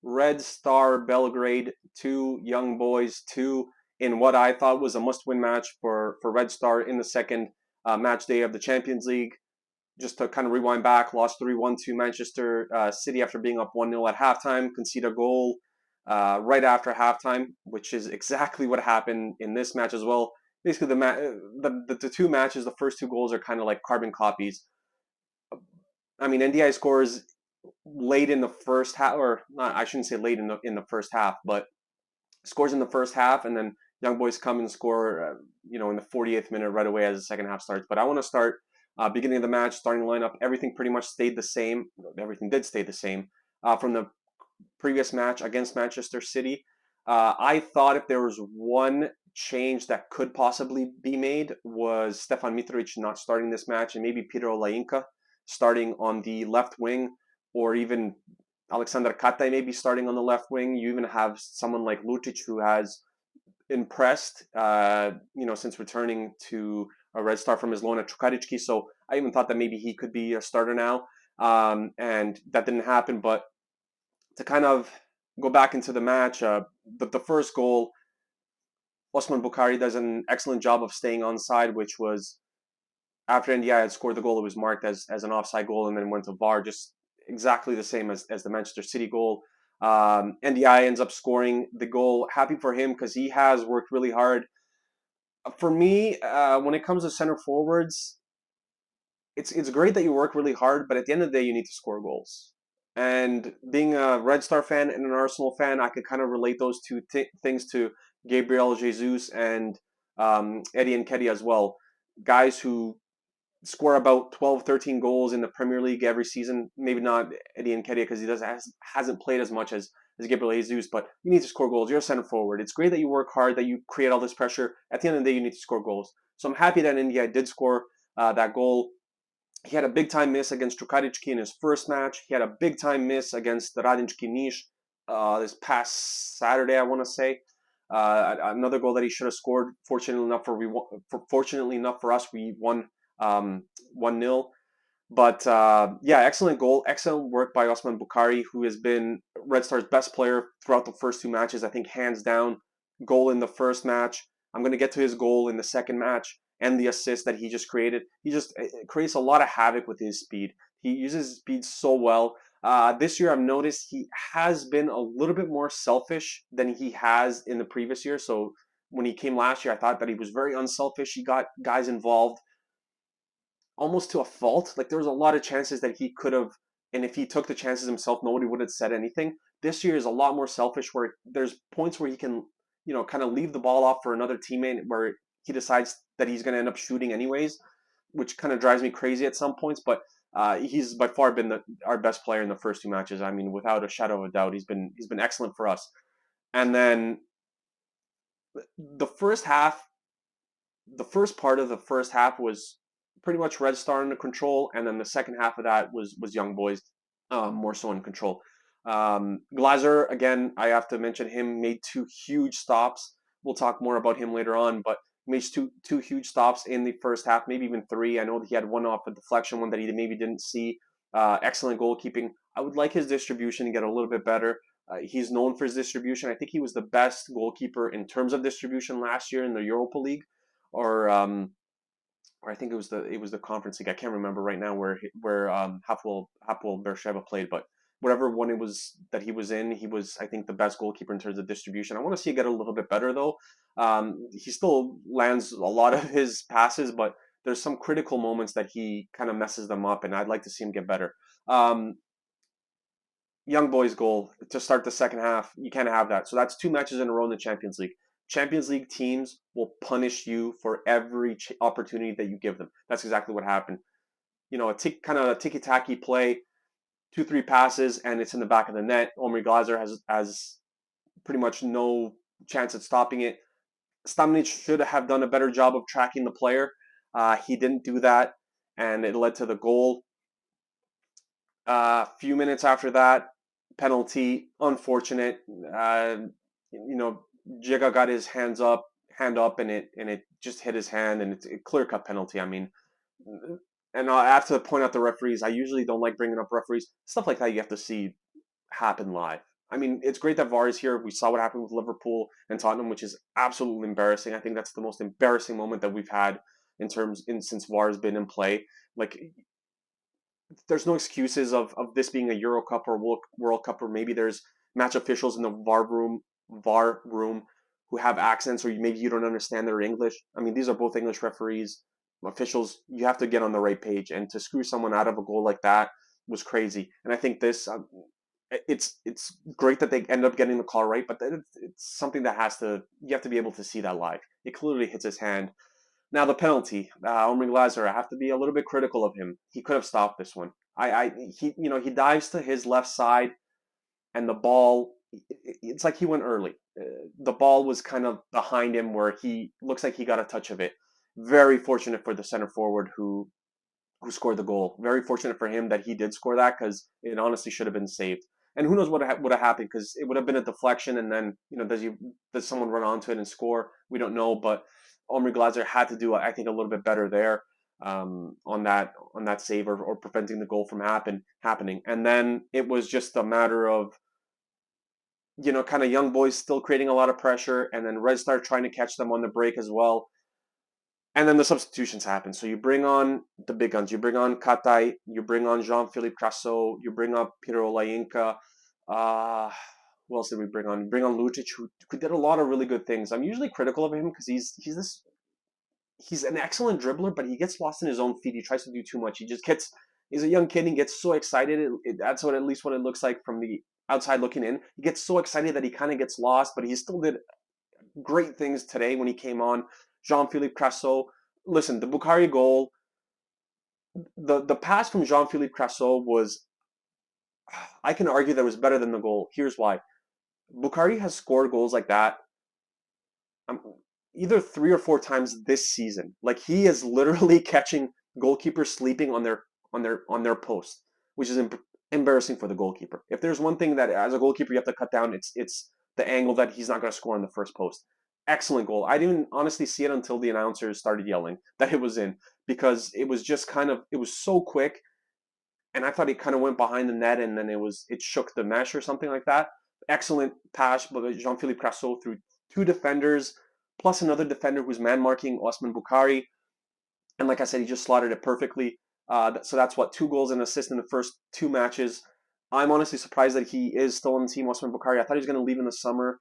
Red Star Belgrade 2, Young Boys 2, in what I thought was a must-win match for Red Star in the second match day of the Champions League. Just to kind of rewind back, lost 3-1 to Manchester City after being up 1-0 at halftime, concede a goal right after halftime, which is exactly what happened in this match as well. Basically, the two matches, the first two goals are kind of like carbon copies. I mean, NDI scores late in the first half, or not, I shouldn't say late in the first half, but scores in the first half, and then Young Boys come and score, in the 48th minute right away as the second half starts. But I want to start beginning of the match, starting lineup. Everything pretty much stayed the same. Everything did stay the same from the previous match against Manchester City. I thought if there was one change that could possibly be made was Stefan Mitrovic not starting this match, and maybe Peter Olainka starting on the left wing, or even Alexander Katai maybe starting on the left wing. You even have someone like Lutic who has impressed, since returning to a Red Star from his loan at Čukarički. So I even thought that maybe he could be a starter now, and that didn't happen. But to kind of go back into the match, the first goal, Osman Bukhari does an excellent job of staying onside, which was after NDI had scored the goal, it was marked as an offside goal and then went to VAR, just exactly the same as the Manchester City goal. NDI ends up scoring the goal. Happy for him because he has worked really hard. For me, when it comes to center forwards, it's great that you work really hard, but at the end of the day, you need to score goals. And being a Red Star fan and an Arsenal fan, I could kind of relate those two things to Gabriel Jesus and Eddie Nketiah as well. Guys who score about 12, 13 goals in the Premier League every season. Maybe not Eddie Nketiah because he hasn't played as much as Gabriel Jesus, but you need to score goals. You're a center forward. It's great that you work hard, that you create all this pressure. At the end of the day, you need to score goals. So I'm happy that India did score that goal. He had a big time miss against Čukarički in his first match. He had a big time miss against the Radnički Niš this past Saturday, I want to say. Another goal that he should have scored. Fortunately enough for us, we won 1-0. But excellent goal, excellent work by Osman Bukhari, who has been Red Star's best player throughout the first two matches. I think hands down, goal in the first match. I'm going to get to his goal in the second match and the assist that he just created. He just creates a lot of havoc with his speed. He uses his speed so well. This year, I've noticed he has been a little bit more selfish than he has in the previous year. So when he came last year, I thought that he was very unselfish. He got guys involved almost to a fault. Like there was a lot of chances that he could have, and if he took the chances himself, nobody would have said anything. This year is a lot more selfish, where there's points where he can, kind of leave the ball off for another teammate where he decides that he's going to end up shooting anyways, which kind of drives me crazy at some points. But he's by far been our best player in the first two matches. I mean, without a shadow of a doubt, he's been excellent for us. And then the first half, the first part of the first half was pretty much Red Star under control, and then the second half of that was Young Boys more so in control. Glazer, again, I have to mention him, made two huge stops. We'll talk more about him later on, but made two huge stops in the first half, maybe even three. I know he had one off a deflection, one that he maybe didn't see. Excellent goalkeeping. I would like his distribution to get a little bit better. He's known for his distribution. I think he was the best goalkeeper in terms of distribution last year in the Europa League, or I think it was the Conference League. I can't remember right now where Hapoel Beersheba played, but whatever one it was that he was in, he was, I think, the best goalkeeper in terms of distribution. I want to see it get a little bit better though. He still lands a lot of his passes, but there's some critical moments that he kind of messes them up, and I'd like to see him get better. Young Boys goal to start the second half, you can't have that. So that's two matches in a row in the Champions League. Champions League teams will punish you for every opportunity that you give them. That's exactly what happened. Kind of a ticky-tacky play, 2-3 passes, and it's in the back of the net. Omri Glazer has pretty much no chance at stopping it. Stamnic should have done a better job of tracking the player. He didn't do that, and it led to the goal. A few minutes after that, penalty, unfortunate. Jiga got his hand up, and it just hit his hand, and it's a clear-cut penalty. I mean, and I have to point out the referees. I usually don't like bringing up referees. Stuff like that you have to see happen live. I mean, it's great that VAR is here. We saw what happened with Liverpool and Tottenham, which is absolutely embarrassing. I think that's the most embarrassing moment that we've had since VAR has been in play. Like, there's no excuses of this being a Euro Cup or World Cup, or maybe there's match officials in the VAR room who have accents, or maybe you don't understand their English. I mean, these are both English referees, officials. You have to get on the right page, and to screw someone out of a goal like that was crazy. And I think it's great that they end up getting the call right, but it's something that you have to be able to see that live. It clearly hits his hand. Now the penalty, Omri Glazer, I have to be a little bit critical of him. He could have stopped this one. He dives to his left side, and the ball, it's like he went early. The ball was kind of behind him, where he looks like he got a touch of it. Very fortunate for the center forward who scored the goal. Very fortunate for him that he did score that, because it honestly should have been saved. And who knows what would have happened, because it would have been a deflection, and then does someone run onto it and score? We don't know, but Omri Glazer had to do, I think, a little bit better there, on that save, or preventing the goal from happening. And then it was just a matter of, kind of young boys still creating a lot of pressure, and then Red Star trying to catch them on the break as well. And then the substitutions happen. So you bring on the big guns. You bring on Katai. You bring on Jean-Philippe Crasso. You bring up Piero Lainka. Who else did we bring on? You bring on Lucic, who did a lot of really good things. I'm usually critical of him because he's an excellent dribbler, but he gets lost in his own feet. He tries to do too much. He's a young kid and gets so excited. That's at least what it looks like from the outside looking in. He gets so excited that he kind of gets lost, but he still did great things today when he came on. Jean-Philippe Crasso. Listen, the Bukhari goal, the pass from Jean-Philippe Crasso was, I can argue that it was better than the goal. Here's why. Bukhari has scored goals like that either 3 or 4 times this season. Like, he is literally catching goalkeepers sleeping on their post, which is embarrassing for the goalkeeper. If there's one thing that as a goalkeeper you have to cut down, it's the angle that he's not going to score on the first post. Excellent goal. I didn't honestly see it until the announcers started yelling that it was in, because it was just it was so quick, and I thought it kind of went behind the net, and then it shook the mesh or something like that. Excellent pass by Jean-Philippe Crasso through 2 defenders, plus another defender who's man marking Osman Bukhari. And like I said, he just slotted it perfectly. So that's 2 goals and assists in the first 2 matches. I'm honestly surprised that he is still on the team, Osman Bukhari. I thought he was going to leave in the summer.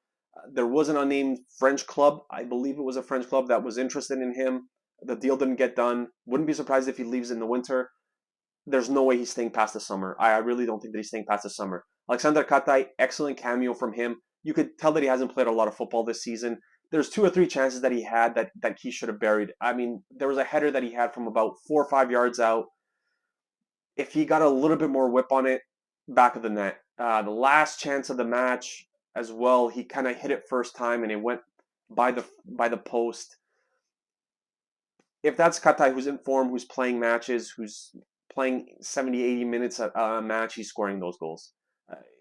There was an unnamed French club, I believe it was a French club, that was interested in him. The deal didn't get done. Wouldn't be surprised if he leaves in the winter. There's no way he's staying past the summer. I really don't think that he's staying past the summer. Alexander Katai, excellent cameo from him. You could tell that he hasn't played a lot of football this season. There's 2 or 3 chances that he had that he should have buried. I mean, there was a header that he had from about 4 or 5 yards out. If he got a little bit more whip on it, back of the net. The last chance of the match as well, he kind of hit it first time and it went by the post. If that's Katai, who's in form, who's playing matches, who's playing 70, 80 minutes a match, he's scoring those goals.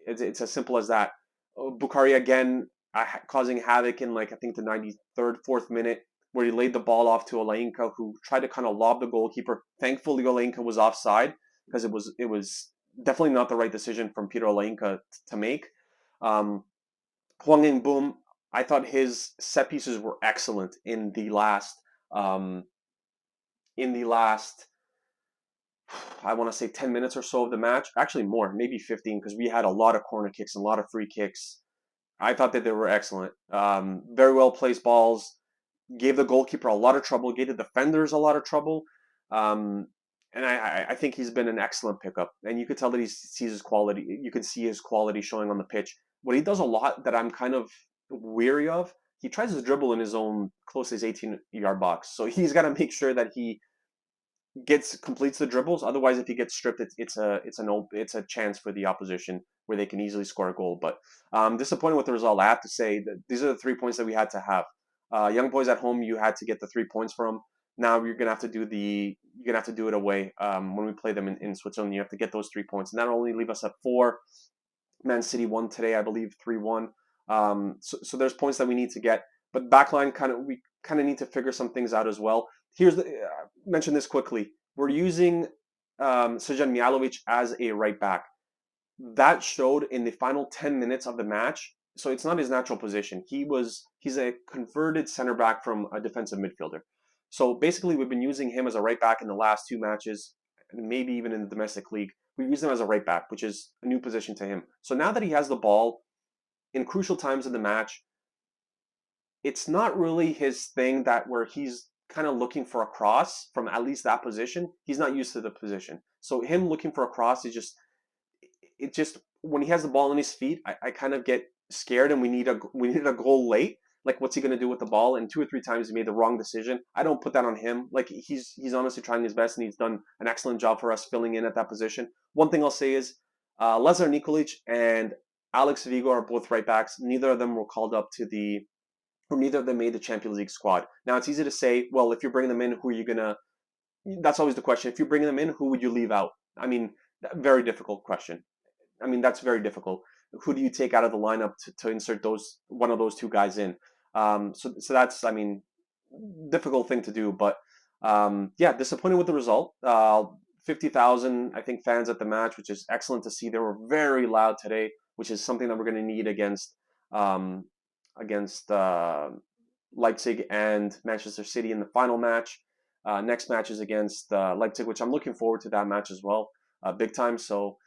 It's as simple as that. Bukhari again, causing havoc in, like, I think the 93rd, 4th minute, where he laid the ball off to Olainka, who tried to kind of lob the goalkeeper. Thankfully, Olainka was offside, because it was definitely not the right decision from Peter Olainka to make. Hwang In-boom, I thought his set pieces were excellent in the last, I want to say 10 minutes or so of the match. Actually more, maybe 15, because we had a lot of corner kicks and a lot of free kicks. I thought that they were excellent. Very well placed balls. Gave the goalkeeper a lot of trouble. Gave the defenders a lot of trouble. And I think he's been an excellent pickup. And you could tell that he sees his quality. You can see his quality showing on the pitch. What he does a lot that I'm kind of weary of, he tries to dribble in his own close to his 18-yard box. So he's got to make sure that he completes the dribbles. Otherwise, if he gets stripped, it's a chance for the opposition where they can easily score a goal. But disappointed with the result. I have to say that these are the 3 points that we had to have. Young boys at home, you had to get the 3 points from. Now you're gonna have to do it away when we play them in Switzerland. You have to get those 3 points, and that only leave us at 4. Man City won today, I believe 3-1. So there's points that we need to get, but backline we kind of need to figure some things out as well. Mention this quickly. We're using Srđan Mijalović as a right back. that showed in the final 10 minutes of the match. So it's not his natural position. He's a converted center back from a defensive midfielder. So basically, we've been using him as a right back in the last two matches, and maybe even in the domestic league. We use him as a right back, which is a new position to him. So now that he has the ball in crucial times of the match, it's not really his thing that where he's kind of looking for a cross from at least that position. He's not used to the position. So him looking for a cross is just when he has the ball in his feet, I kind of get scared, and we needed a goal late. Like, what's he going to do with the ball? And two or three times he made the wrong decision. I don't put that on him. Like, he's honestly trying his best, and he's done an excellent job for us filling in at that position. One thing I'll say is Lazar Nikolic and Alex Vigo are both right backs. Neither of them were called up to the or neither of them made the Champions League squad. Now, it's easy to say, well, if you're bringing them in, who are you going to that's always the question. If you're bringing them in, who would you leave out? I mean, very difficult question. I mean, that's very difficult. Who do you take out of the lineup to insert one of those two guys in? So that's, I mean, difficult thing to do. But yeah, disappointed with the result. 50,000, I think, fans at the match, which is excellent to see. They were very loud today, which is something that we're going to need um, against Leipzig and Manchester City in the final match. Next match is against Leipzig, which I'm looking forward to that match as well, big time. So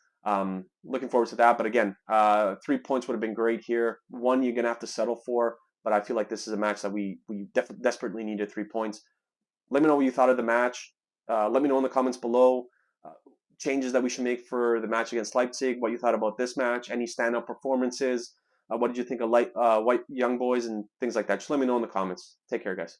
looking forward to that. But again, 3 points would have been great here. One you're going to have to settle for, but I feel like this is a match that we desperately needed 3 points. Let me know what you thought of the match. Let me know in the comments below changes that we should make for the match against Leipzig, what you thought about this match, any standout performances, what did you think of White Young Boys and things like that. Just let me know in the comments. Take care, guys.